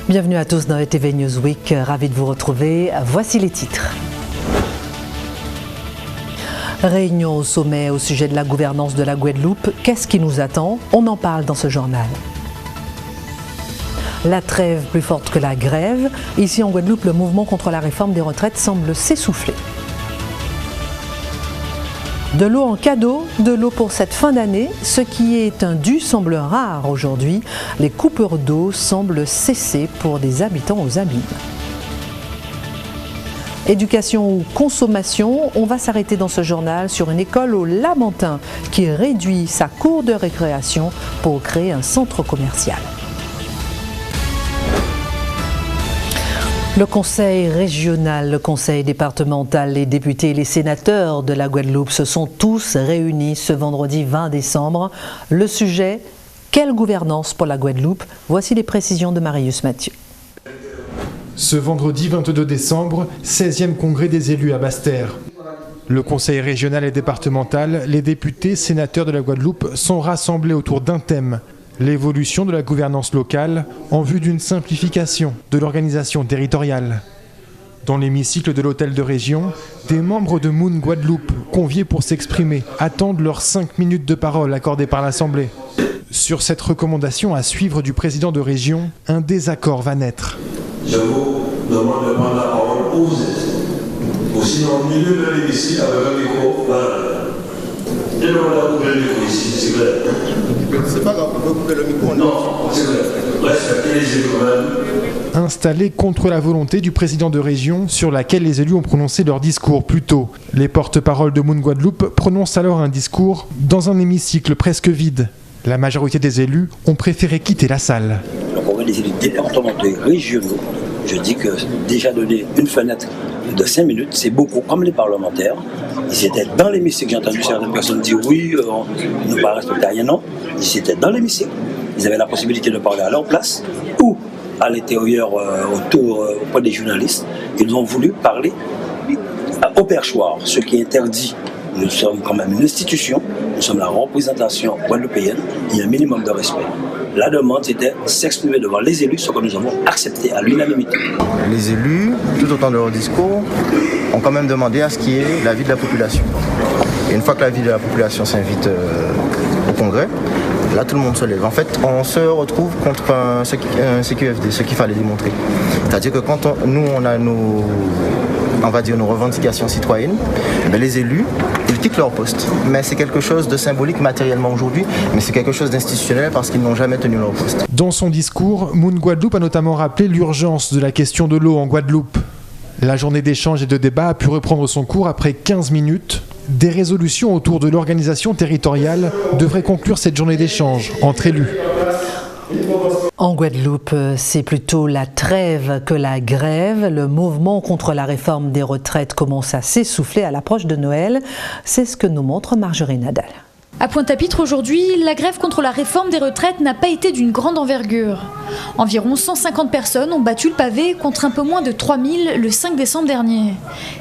Bienvenue à tous dans ETV Newsweek, ravi de vous retrouver. Voici les titres. Réunion au sommet au sujet de la gouvernance de la Guadeloupe. Qu'est-ce qui nous attend? On en parle dans ce journal. La trêve plus forte que la grève. Ici en Guadeloupe, le mouvement contre la réforme des retraites semble s'essouffler. De l'eau en cadeau, de l'eau pour cette fin d'année. Ce qui est un dû semble rare aujourd'hui. Les coupures d'eau semblent cesser pour des habitants aux abîmes. Éducation ou consommation, on va s'arrêter dans ce journal sur une école au Lamentin qui réduit sa cour de récréation pour créer un centre commercial. Le conseil régional, le conseil départemental, les députés et les sénateurs de la Guadeloupe se sont tous réunis ce vendredi 20 décembre. Le sujet, quelle gouvernance pour la Guadeloupe? Voici les précisions de Marius Mathieu. Ce vendredi 22 décembre, 16e congrès des élus à Basse-Terre. Le conseil régional et départemental, les députés, sénateurs de la Guadeloupe sont rassemblés autour d'un thème. L'évolution de la gouvernance locale en vue d'une simplification de l'organisation territoriale. Dans l'hémicycle de l'hôtel de région, des membres de Moon Guadeloupe, conviés pour s'exprimer, attendent leurs 5 minutes de parole accordées par l'Assemblée. Sur cette recommandation à suivre du président de région, un désaccord va naître. Je vous demande de prendre la parole où vous êtes. Aussi dans le milieu de l'hémicycle avec un micro, voilà. Je demande à couper le micro ici, c'est clair. C'est pas grave, on peut couper le micro. Non, c'est clair. Respectez les élus quand même. Installé contre la volonté du président de région sur laquelle les élus ont prononcé leur discours plus tôt. Les porte-paroles de Moon Guadeloupe prononcent alors un discours dans un hémicycle presque vide. La majorité des élus ont préféré quitter la salle. Donc on voit les élus départementaux et régionaux. Je dis que déjà donner une fenêtre de 5 minutes, c'est beaucoup, comme les parlementaires. Ils étaient dans l'hémicycle. J'ai entendu certaines personnes dire oui, on ne va pas respecter rien. Non, ils étaient dans l'hémicycle. Ils avaient la possibilité de parler à leur place ou à l'intérieur, auprès des journalistes. Ils ont voulu parler au perchoir, ce qui est interdit. Nous sommes quand même une institution, nous sommes la représentation guadeloupéenne, il y a un minimum de respect. La demande, c'était s'exprimer devant les élus, ce que nous avons accepté à l'unanimité. Les élus, tout au temps de leur discours, ont quand même demandé à ce qu'il y ait l'avis de la population. Et une fois que l'avis de la population s'invite au congrès, là tout le monde se lève. En fait, on se retrouve contre un CQFD, ce qu'il fallait démontrer. C'est-à-dire que quand on a nos revendications citoyennes, les élus, ils quittent leur poste. Mais c'est quelque chose de symbolique matériellement aujourd'hui, mais c'est quelque chose d'institutionnel parce qu'ils n'ont jamais tenu leur poste. Dans son discours, Moon Guadeloupe a notamment rappelé l'urgence de la question de l'eau en Guadeloupe. La journée d'échange et de débat a pu reprendre son cours après 15 minutes. Des résolutions autour de l'organisation territoriale devraient conclure cette journée d'échange entre élus. En Guadeloupe, c'est plutôt la trêve que la grève. Le mouvement contre la réforme des retraites commence à s'essouffler à l'approche de Noël. C'est ce que nous montre Marjorie Nadal. À Pointe-à-Pitre aujourd'hui, la grève contre la réforme des retraites n'a pas été d'une grande envergure. Environ 150 personnes ont battu le pavé contre un peu moins de 3000 le 5 décembre dernier.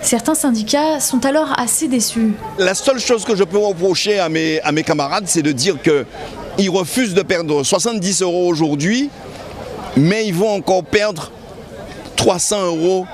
Certains syndicats sont alors assez déçus. La seule chose que je peux reprocher à mes camarades, c'est de dire qu'ils refusent de perdre 70 € aujourd'hui, mais ils vont encore perdre 300 €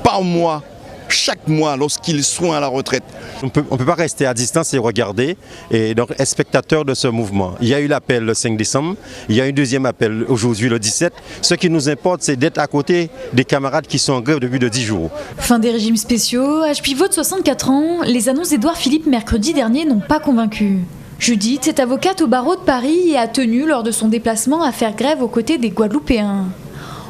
par mois, chaque mois, lorsqu'ils seront à la retraite. On ne peut pas rester à distance et regarder, et donc être spectateur de ce mouvement. Il y a eu l'appel le 5 décembre, il y a un deuxième appel aujourd'hui le 17. Ce qui nous importe, c'est d'être à côté des camarades qui sont en grève depuis de 10 jours. Fin des régimes spéciaux, âge pivot de 64 ans, les annonces d'Édouard Philippe mercredi dernier n'ont pas convaincu. Judith est avocate au barreau de Paris et a tenu lors de son déplacement à faire grève aux côtés des Guadeloupéens.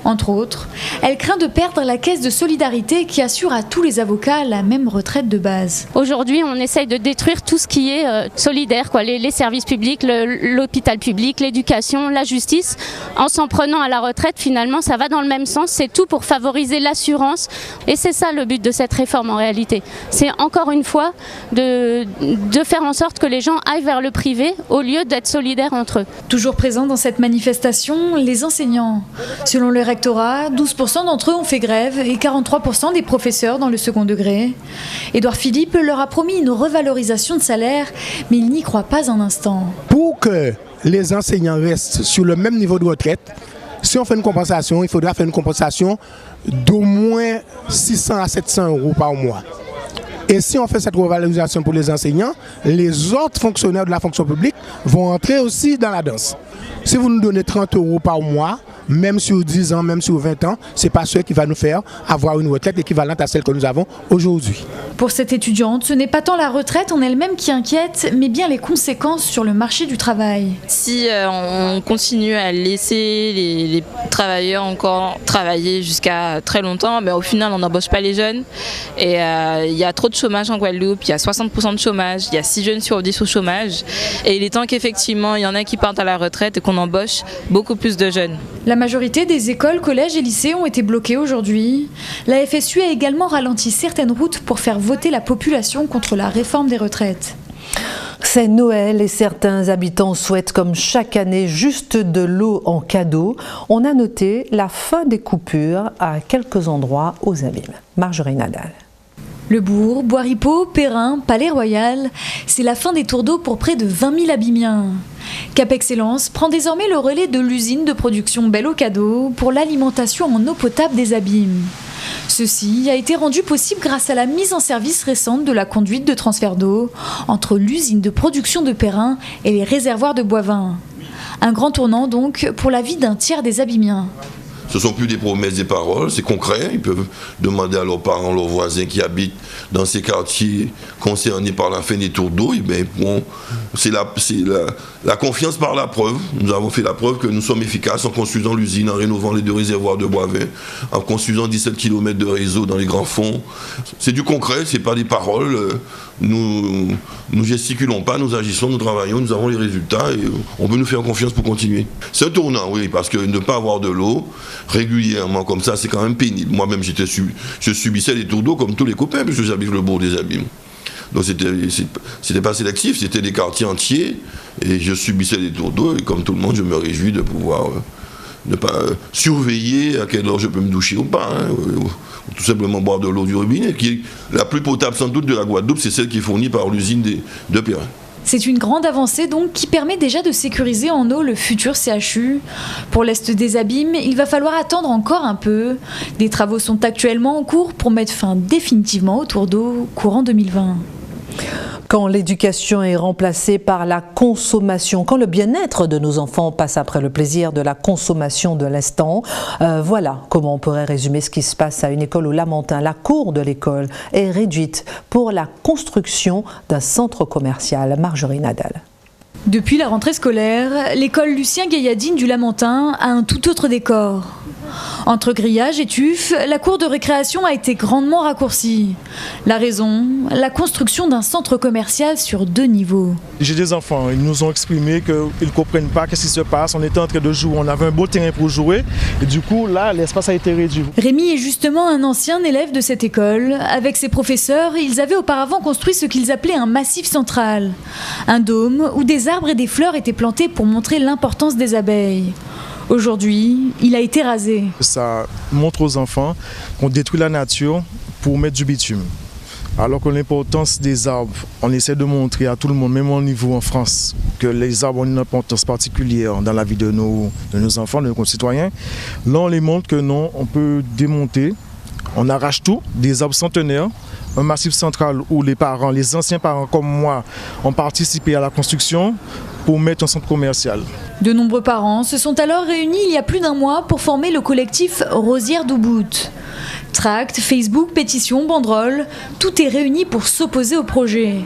Entre autres, elle craint de perdre la caisse de solidarité qui assure à tous les avocats la même retraite de base. Aujourd'hui, on essaye de détruire tout ce qui est solidaire, les services publics, l'hôpital public, l'éducation, la justice. En s'en prenant à la retraite, finalement, ça va dans le même sens. C'est tout pour favoriser l'assurance. Et c'est ça le but de cette réforme en réalité. C'est encore une fois de faire en sorte que les gens aillent vers le privé au lieu d'être solidaires entre eux. Toujours présents dans cette manifestation, les enseignants. Selon le rectorat, 12% d'entre eux ont fait grève et 43% des professeurs dans le second degré. Édouard Philippe leur a promis une revalorisation de salaire, mais il n'y croit pas un instant. Pour que les enseignants restent sur le même niveau de retraite, Si on fait une compensation, il faudra faire une compensation d'au moins 600 à 700 euros par mois. Et si on fait cette revalorisation pour les enseignants, les autres fonctionnaires de la fonction publique vont entrer aussi dans la danse. Si vous nous donnez 30 euros par mois, même sur 10 ans, même sur 20 ans, ce n'est pas ce qui va nous faire avoir une retraite équivalente à celle que nous avons aujourd'hui. Pour cette étudiante, ce n'est pas tant la retraite en elle-même qui inquiète, mais bien les conséquences sur le marché du travail. Si on continue à laisser les travailleurs encore travailler jusqu'à très longtemps, mais au final on n'embauche pas les jeunes. Et il y a trop de chômage en Guadeloupe, il y a 60% de chômage, il y a 6 jeunes sur 10 au chômage. Et il est temps qu'effectivement il y en a qui partent à la retraite et qu'on embauche beaucoup plus de jeunes. La majorité des écoles, collèges et lycées ont été bloquées aujourd'hui. La FSU a également ralenti certaines routes pour faire voter la population contre la réforme des retraites. C'est Noël et certains habitants souhaitent, comme chaque année, juste de l'eau en cadeau. On a noté la fin des coupures à quelques endroits aux Abîmes. Marjorie Nadal. Le Bourg, Bois-Ripeau, Perrin, Palais-Royal, c'est la fin des tours d'eau pour près de 20 000 Abîmiens. Cap Excellence prend désormais le relais de l'usine de production Belle au Cadeau pour l'alimentation en eau potable des Abîmes. Ceci a été rendu possible grâce à la mise en service récente de la conduite de transfert d'eau entre l'usine de production de Perrin et les réservoirs de Boivin. Un grand tournant donc pour la vie d'un tiers des Abîmiens. Ce ne sont plus des promesses, des paroles, c'est concret. Ils peuvent demander à leurs parents, leurs voisins qui habitent dans ces quartiers concernés par la fin des tours d'eau. Bon, c'est la confiance par la preuve. Nous avons fait la preuve que nous sommes efficaces en construisant l'usine, en rénovant les 2 réservoirs de Boivin, en construisant 17 km de réseau dans les grands fonds. C'est du concret, ce n'est pas des paroles. Nous gesticulons pas, nous agissons, nous travaillons, nous avons les résultats et on peut nous faire confiance pour continuer. C'est un tournant, oui, parce que ne pas avoir de l'eau régulièrement comme ça, c'est quand même pénible. Moi-même, je subissais les tours d'eau comme tous les copains, puisque j'habite le bourg des Abîmes. Donc c'était pas sélectif, c'était des quartiers entiers, et je subissais les tours d'eau, et comme tout le monde, je me réjouis de pouvoir ne pas surveiller à quelle heure je peux me doucher ou pas, ou tout simplement boire de l'eau du robinet, qui est la plus potable sans doute de la Guadeloupe, c'est celle qui est fournie par l'usine de Perrin. C'est une grande avancée donc qui permet déjà de sécuriser en eau le futur CHU. Pour l'Est des Abîmes, il va falloir attendre encore un peu. Des travaux sont actuellement en cours pour mettre fin définitivement aux tours d'eau courant 2020. Quand l'éducation est remplacée par la consommation, quand le bien-être de nos enfants passe après le plaisir de la consommation de l'instant, voilà comment on pourrait résumer ce qui se passe à une école au Lamentin. La cour de l'école est réduite pour la construction d'un centre commercial. Marjorie Nadal. Depuis la rentrée scolaire, l'école Lucien Gailladine du Lamentin a un tout autre décor. Entre grillage et tuf, la cour de récréation a été grandement raccourcie. La raison, la construction d'un centre commercial sur 2 niveaux. J'ai des enfants, ils nous ont exprimé qu'ils ne comprennent pas ce qui se passe. On était en train de jouer, on avait un beau terrain pour jouer et du coup là l'espace a été réduit. Rémi est justement un ancien élève de cette école. Avec ses professeurs, ils avaient auparavant construit ce qu'ils appelaient un massif central. Un dôme où des arbres et des fleurs étaient plantés pour montrer l'importance des abeilles. Aujourd'hui, il a été rasé. Ça montre aux enfants qu'on détruit la nature pour mettre du bitume. Alors que l'importance des arbres, on essaie de montrer à tout le monde, même au niveau en France, que les arbres ont une importance particulière dans la vie de nos enfants, de nos concitoyens. Là, on les montre que non, on peut démonter, on arrache tout, des arbres centenaires, un massif central où les parents, les anciens parents comme moi, ont participé à la construction pour mettre un centre commercial. De nombreux parents se sont alors réunis il y a plus d'1 mois pour former le collectif Rosière d'Ubud. Tracts, Facebook, pétitions, banderoles, tout est réuni pour s'opposer au projet.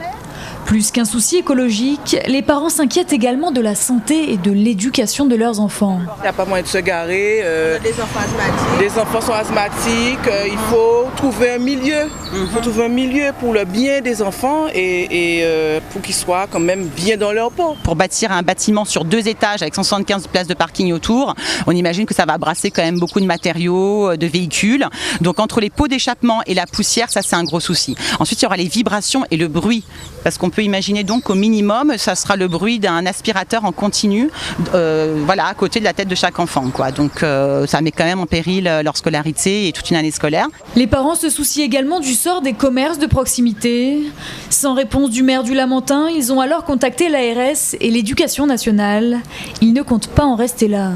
Plus qu'un souci écologique, les parents s'inquiètent également de la santé et de l'éducation de leurs enfants. Il n'y a pas moyen de se garer. Les enfants asthmatiques. Les enfants sont asthmatiques. Il faut trouver un milieu. Il faut trouver un milieu pour le bien des enfants et pour qu'ils soient quand même bien dans leur peau. Pour bâtir un bâtiment sur 2 étages avec 175 places de parking autour, on imagine que ça va brasser quand même beaucoup de matériaux, de véhicules. Donc entre les pots d'échappement et la poussière, ça c'est un gros souci. Ensuite, il y aura les vibrations et le bruit. Parce qu'on peut imaginer donc qu'au minimum, ça sera le bruit d'un aspirateur en continu, voilà, à côté de la tête de chaque enfant, quoi. Donc ça met quand même en péril leur scolarité et toute une année scolaire. Les parents se soucient également du sort des commerces de proximité. Sans réponse du maire du Lamentin, ils ont alors contacté l'ARS et l'Éducation nationale. Ils ne comptent pas en rester là.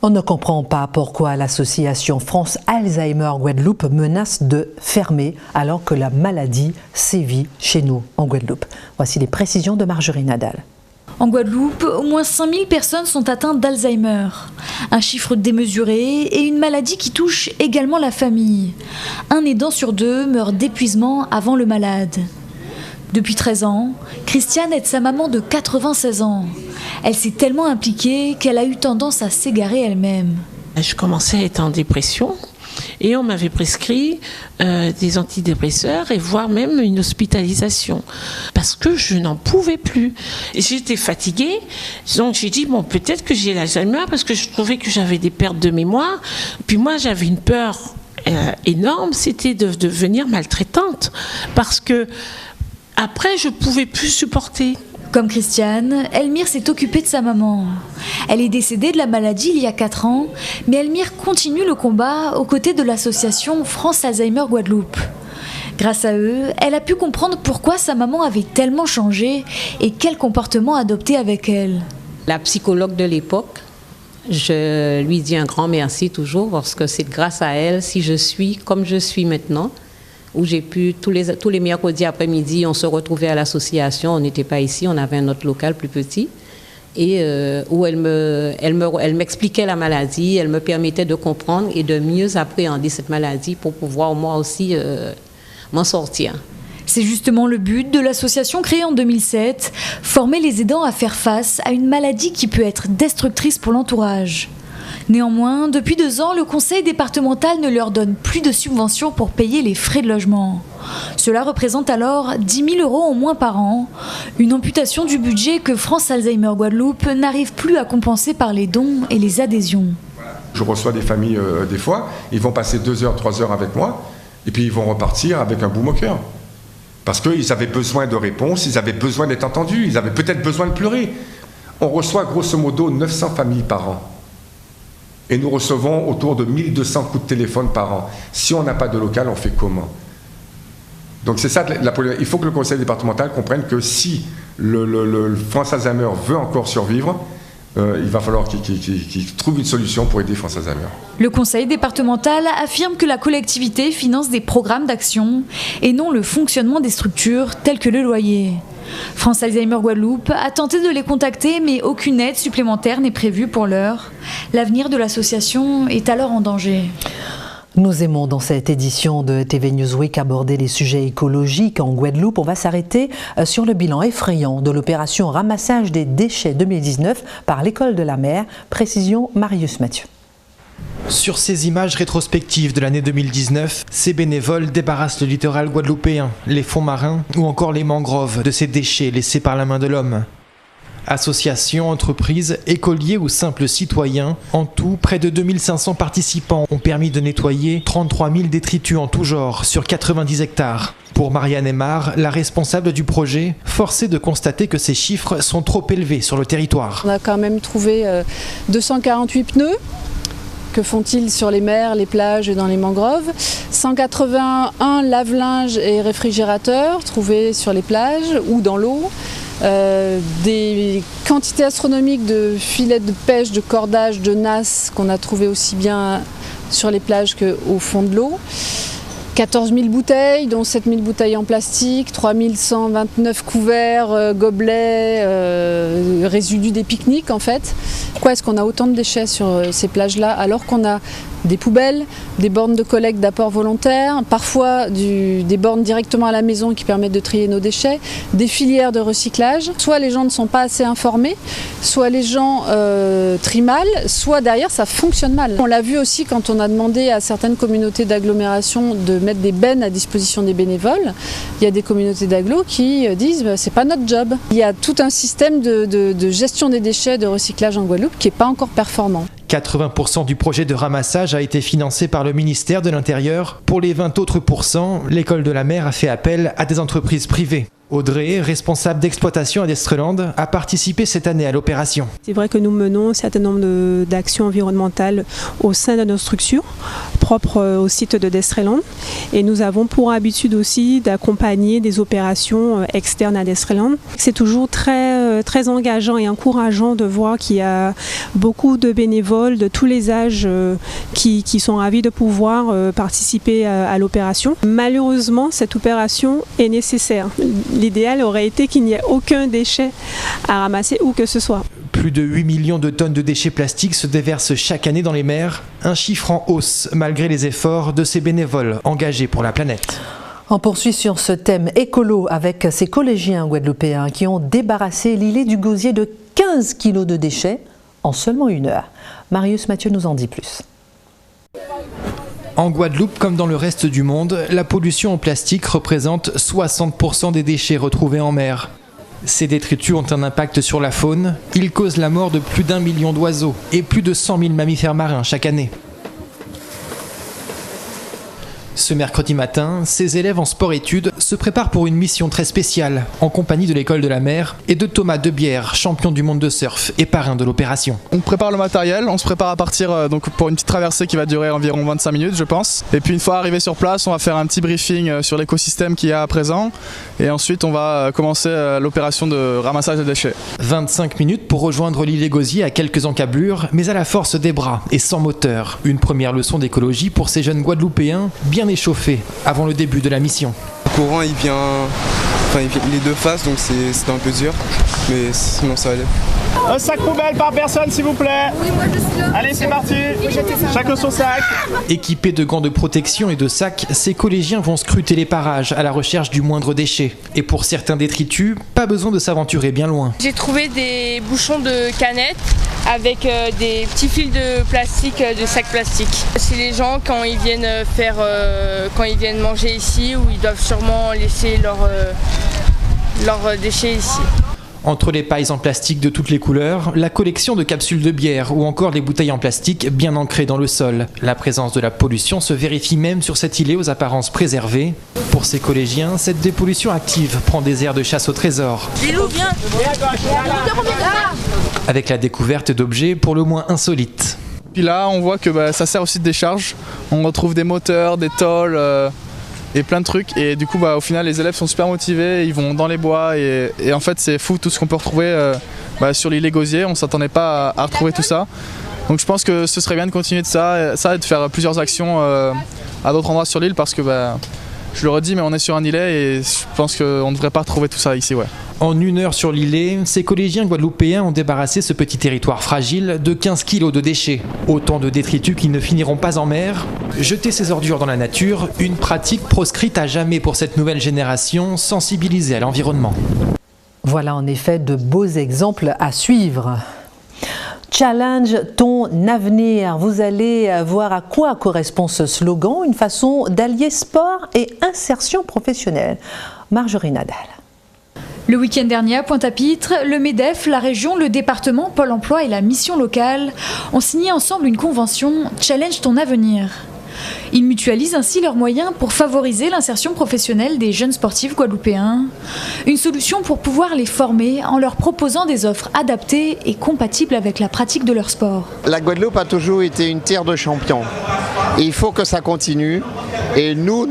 On ne comprend pas pourquoi l'association France Alzheimer Guadeloupe menace de fermer alors que la maladie sévit chez nous en Guadeloupe. Voici les précisions de Marjorie Nadal. En Guadeloupe, au moins 5000 personnes sont atteintes d'Alzheimer. Un chiffre démesuré et une maladie qui touche également la famille. Un aidant sur deux meurt d'épuisement avant le malade. Depuis 13 ans, Christiane aide sa maman de 96 ans. Elle s'est tellement impliquée qu'elle a eu tendance à s'égarer elle-même. Je commençais à être en dépression et on m'avait prescrit des antidépresseurs et voire même une hospitalisation parce que je n'en pouvais plus. J'étais fatiguée, donc j'ai dit bon, peut-être que j'ai l'Alzheimer parce que je trouvais que j'avais des pertes de mémoire. Puis moi j'avais une peur énorme, c'était de devenir maltraitante parce que après je pouvais plus supporter. Comme Christiane, Elmire s'est occupée de sa maman. Elle est décédée de la maladie il y a 4 ans, mais Elmire continue le combat aux côtés de l'association France Alzheimer Guadeloupe. Grâce à eux, elle a pu comprendre pourquoi sa maman avait tellement changé et quel comportement adopter avec elle. La psychologue de l'époque, je lui dis un grand merci toujours parce que c'est grâce à elle si je suis comme je suis maintenant. Où j'ai pu, tous les mercredis après-midi, on se retrouvait à l'association, on n'était pas ici, on avait un autre local plus petit, et où elle m'expliquait la maladie, elle me permettait de comprendre et de mieux appréhender cette maladie pour pouvoir moi aussi m'en sortir. C'est justement le but de l'association créée en 2007, former les aidants à faire face à une maladie qui peut être destructrice pour l'entourage. Néanmoins, depuis 2 ans, le conseil départemental ne leur donne plus de subventions pour payer les frais de logement. Cela représente alors 10 000 € en moins par an, une amputation du budget que France Alzheimer Guadeloupe n'arrive plus à compenser par les dons et les adhésions. Je reçois des familles des fois, ils vont passer 2 heures, 3 heures avec moi, et puis ils vont repartir avec un boum au cœur. Parce qu'ils avaient besoin de réponses, ils avaient besoin d'être entendus, ils avaient peut-être besoin de pleurer. On reçoit grosso modo 900 familles par an. Et nous recevons autour de 1200 coups de téléphone par an. Si on n'a pas de local, on fait comment? Donc c'est ça, il faut que le conseil départemental comprenne que si le France Alzheimer veut encore survivre, il va falloir qu'il trouve une solution pour aider France Alzheimer. Le conseil départemental affirme que la collectivité finance des programmes d'action et non le fonctionnement des structures telles que le loyer. France Alzheimer Guadeloupe a tenté de les contacter, mais aucune aide supplémentaire n'est prévue pour l'heure. L'avenir de l'association est alors en danger. Nous aimons dans cette édition de TV Newsweek aborder les sujets écologiques en Guadeloupe. On va s'arrêter sur le bilan effrayant de l'opération ramassage des déchets 2019 par l'École de la Mer. Précision Marius Mathieu. Sur ces images rétrospectives de l'année 2019, ces bénévoles débarrassent le littoral guadeloupéen, les fonds marins ou encore les mangroves de ces déchets laissés par la main de l'homme. Associations, entreprises, écoliers ou simples citoyens, en tout, près de 2500 participants ont permis de nettoyer 33 000 détritus en tout genre sur 90 hectares. Pour Marianne Aymar, la responsable du projet, force est de constater que ces chiffres sont trop élevés sur le territoire. On a quand même trouvé 248 pneus. Que font-ils sur les mers, les plages et dans les mangroves? 181 lave-linges et réfrigérateurs trouvés sur les plages ou dans l'eau. Des quantités astronomiques de filets de pêche, de cordage, de nasses qu'on a trouvés aussi bien sur les plages qu'au fond de l'eau. 14 000 bouteilles, dont 7 000 bouteilles en plastique, 3 129 couverts, gobelets, résidus des pique-niques en fait. Pourquoi est-ce qu'on a autant de déchets sur ces plages-là alors qu'on a des poubelles, des bornes de collecte d'apport volontaire, parfois des bornes directement à la maison qui permettent de trier nos déchets, des filières de recyclage. Soit les gens ne sont pas assez informés, soit les gens trient mal, soit derrière ça fonctionne mal. On l'a vu aussi quand on a demandé à certaines communautés d'agglomération de mettre des bennes à disposition des bénévoles. Il y a des communautés d'agglo qui disent c'est pas notre job. Il y a tout un système de gestion des déchets, de recyclage en Guadeloupe qui n'est pas encore performant. 80% du projet de ramassage a été financé par le ministère de l'Intérieur. Pour les 20 autres pourcents, l'École de la Mer a fait appel à des entreprises privées. Audrey, responsable d'exploitation à Destreland, a participé cette année à l'opération. C'est vrai que nous menons un certain nombre d'actions environnementales au sein de nos structures propres au site de Destreland et nous avons pour habitude aussi d'accompagner des opérations externes à Destreland. C'est toujours très engageant et encourageant de voir qu'il y a beaucoup de bénévoles de tous les âges qui sont ravis de pouvoir participer à l'opération. Malheureusement, cette opération est nécessaire. L'idéal aurait été qu'il n'y ait aucun déchet à ramasser où que ce soit. Plus de 8 millions de tonnes de déchets plastiques se déversent chaque année dans les mers, un chiffre en hausse malgré les efforts de ces bénévoles engagés pour la planète. On poursuit sur ce thème écolo avec ces collégiens guadeloupéens qui ont débarrassé l'îlet du Gosier de 15 kilos de déchets en seulement 1 heure. Marius Mathieu nous en dit plus. En Guadeloupe, comme dans le reste du monde, la pollution en plastique représente 60% des déchets retrouvés en mer. Ces détritus ont un impact sur la faune. Ils causent la mort de plus d'1 million d'oiseaux et plus de 100 000 mammifères marins chaque année. Ce mercredi matin, ces élèves en sport-études se préparent pour une mission très spéciale, en compagnie de l'école de la mer et de Thomas Debière, champion du monde de surf et parrain de l'opération. On prépare le matériel, on se prépare à partir donc pour une petite traversée qui va durer environ 25 minutes je pense. Et puis une fois arrivé sur place, on va faire un petit briefing sur l'écosystème qu'il y a à présent. Et ensuite on va commencer l'opération de ramassage des déchets. 25 minutes pour rejoindre l'îlet Gosier à quelques encablures, mais à la force des bras et sans moteur. Une première leçon d'écologie pour ces jeunes Guadeloupéens bien échauffés avant le début de la mission. Le courant il est de face donc c'est un peu dur, mais sinon ça va aller. Un sac poubelle par personne s'il vous plaît. Oui, moi je suis là. Allez c'est parti, chacun son sac. Équipés de gants de protection et de sacs, ces collégiens vont scruter les parages à la recherche du moindre déchet. Et pour certains détritus, pas besoin de s'aventurer bien loin. J'ai trouvé des bouchons de canettes avec des petits fils de plastique, de sacs plastiques. C'est les gens quand ils viennent manger ici, où ils doivent sûrement laisser leurs déchets ici. Entre les pailles en plastique de toutes les couleurs, la collection de capsules de bière ou encore les bouteilles en plastique bien ancrées dans le sol. La présence de la pollution se vérifie même sur cet îlet aux apparences préservées. Pour ces collégiens, cette dépollution active prend des airs de chasse au trésor. Avec la découverte d'objets pour le moins insolites. Puis là, on voit que ça sert aussi de décharge. On retrouve des moteurs, des tôles et plein de trucs. Et du coup, au final, les élèves sont super motivés, ils vont dans les bois. Et en fait, c'est fou tout ce qu'on peut retrouver sur l'îlet Gosier. On ne s'attendait pas à retrouver tout ça. Donc je pense que ce serait bien de continuer de ça et de faire plusieurs actions à d'autres endroits sur l'île parce que, je le redis, mais on est sur un îlet et je pense qu'on ne devrait pas retrouver tout ça ici. Ouais. En 1 heure sur l'îlet, ces collégiens guadeloupéens ont débarrassé ce petit territoire fragile de 15 kilos de déchets. Autant de détritus qui ne finiront pas en mer. Jeter ces ordures dans la nature, une pratique proscrite à jamais pour cette nouvelle génération sensibilisée à l'environnement. Voilà en effet de beaux exemples à suivre. Challenge ton avenir. Vous allez voir à quoi correspond ce slogan, une façon d'allier sport et insertion professionnelle. Marjorie Nadal. Le week-end dernier à Pointe-à-Pitre, le MEDEF, la région, le département, Pôle emploi et la mission locale ont signé ensemble une convention Challenge ton avenir. Ils mutualisent ainsi leurs moyens pour favoriser l'insertion professionnelle des jeunes sportifs guadeloupéens. Une solution pour pouvoir les former en leur proposant des offres adaptées et compatibles avec la pratique de leur sport. La Guadeloupe a toujours été une terre de champions. Et il faut que ça continue. Et nous,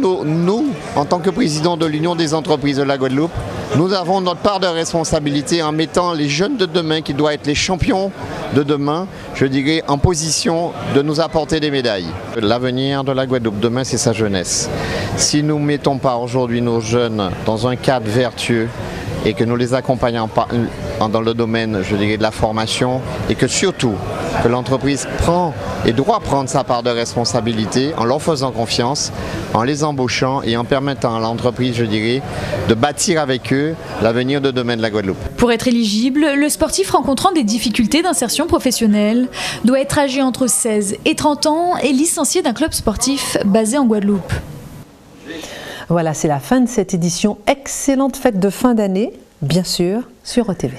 en tant que président de l'Union des entreprises de la Guadeloupe, nous avons notre part de responsabilité en mettant les jeunes de demain, qui doivent être les champions de demain, je dirais, en position de nous apporter des médailles. L'avenir de la Guadeloupe demain, c'est sa jeunesse. Si nous ne mettons pas aujourd'hui nos jeunes dans un cadre vertueux et que nous les accompagnons dans le domaine, je dirais, de la formation et que surtout, que l'entreprise prend et doit prendre sa part de responsabilité en leur faisant confiance, en les embauchant et en permettant à l'entreprise, je dirais, de bâtir avec eux l'avenir de demain de la Guadeloupe. Pour être éligible, le sportif rencontrant des difficultés d'insertion professionnelle doit être âgé entre 16 et 30 ans et licencié d'un club sportif basé en Guadeloupe. Voilà, c'est la fin de cette édition. Excellente fête de fin d'année, bien sûr, sur ETV.